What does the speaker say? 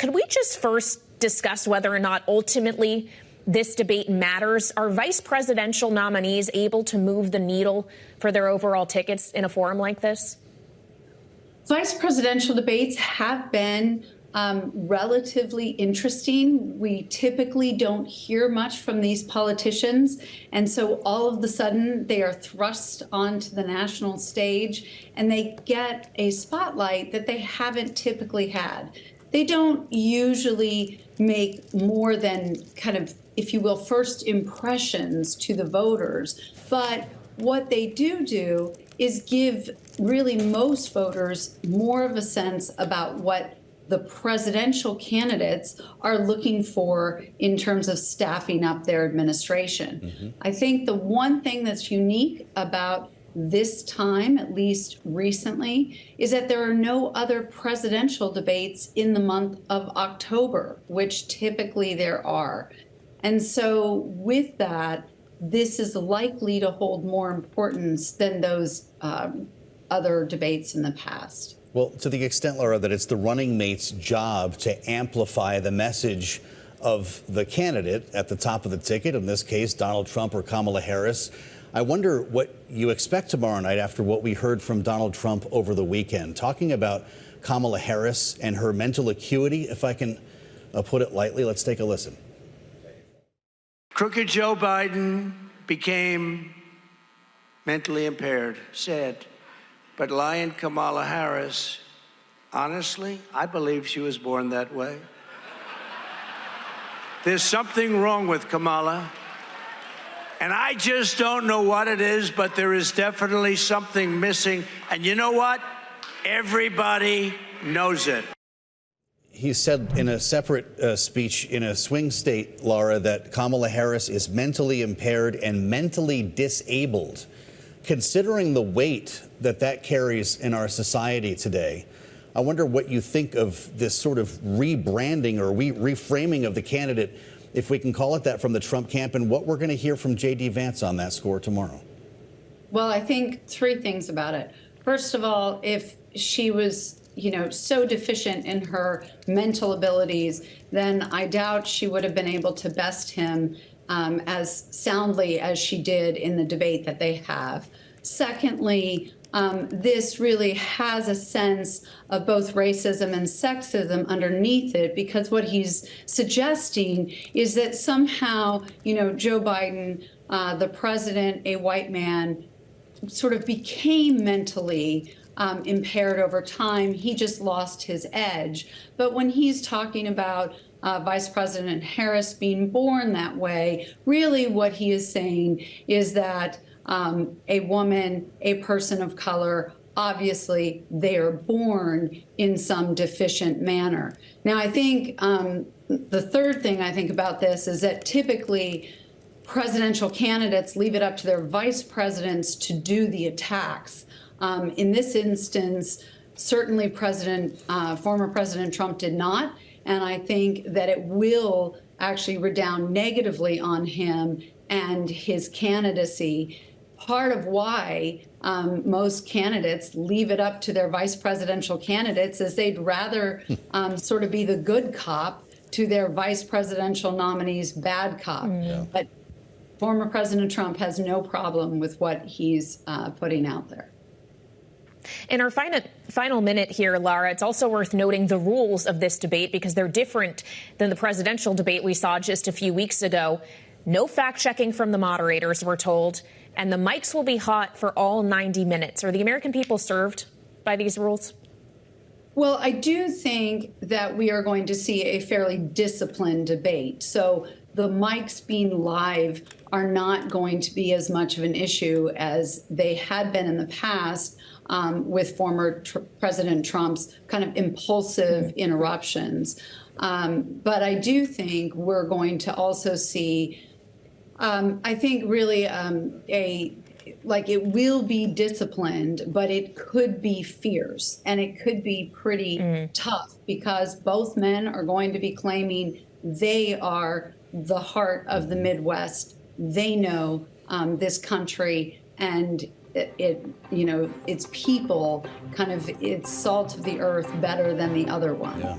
could we just first discuss whether or not ultimately this debate matters? Are vice presidential nominees able to move the needle for their overall tickets in a forum like this? Vice presidential debates have been relatively interesting. We typically don't hear much from these politicians. And so all of a sudden they are thrust onto the national stage and they get a spotlight that they haven't typically had. They don't usually make more than kind of, if you will, first impressions to the voters. But what they do is give really most voters more of a sense about what the presidential candidates are looking for in terms of staffing up their administration. Mm-hmm. I think the one thing that's unique about this time, at least recently, is that there are no other presidential debates in the month of October, which typically there are. And so with that, this is likely to hold more importance than those other debates in the past. Well, to the extent, Lara, that it's the running mate's job to amplify the message of the candidate at the top of the ticket, in this case, Donald Trump or Kamala Harris, I wonder what you expect tomorrow night after what we heard from Donald Trump over the weekend, talking about Kamala Harris and her mental acuity, if I can put it lightly. Let's take a listen. Crooked Joe Biden became mentally impaired, sad. But Lion Kamala Harris, honestly, I believe she was born that way. There's something wrong with Kamala. And I just don't know what it is, but there is definitely something missing. And you know what? Everybody knows it. He said in a separate speech in a swing state, Lara, that Kamala Harris is mentally impaired and mentally disabled. Considering the weight that carries in our society today, I wonder what you think of this sort of rebranding or reframing of the candidate, if we can call it that, from the Trump camp, and what we're going to hear from J.D. Vance on that score tomorrow. Well, I think three things about it. First of all, if she was, so deficient in her mental abilities, then I doubt she would have been able to best him as soundly as she did in the debate that they have. Secondly, this really has a sense of both racism and sexism underneath it, because what he's suggesting is that somehow, Joe Biden, the president, a white man, sort of became mentally impaired over time. He just lost his edge. But when he's talking about Vice President Harris being born that way, really what he is saying is that a woman, a person of color, obviously they are born in some deficient manner. Now, I think the third thing I think about this is that typically presidential candidates leave it up to their vice presidents to do the attacks. In this instance, certainly former President Trump did not. And I think that it will actually redound negatively on him and his candidacy. Part of why most candidates leave it up to their vice presidential candidates is they'd rather sort of be the good cop to their vice presidential nominee's bad cop. Yeah. But former President Trump has no problem with what he's putting out there. In our final minute here, Lara, it's also worth noting the rules of this debate, because they're different than the presidential debate we saw just a few weeks ago. No fact-checking from the moderators, we're told, and the mics will be hot for all 90 minutes. Are the American people served by these rules? Well, I do think that we are going to see a fairly disciplined debate. So the mics being live are not going to be as much of an issue as they had been in the past with former President Trump's kind of impulsive interruptions. But I do think we're going to also see, I think really it will be disciplined, but it could be fierce and it could be pretty tough, because both men are going to be claiming they are the heart of the Midwest. They know this country and its people, kind of its salt of the earth better than the other one. Yeah.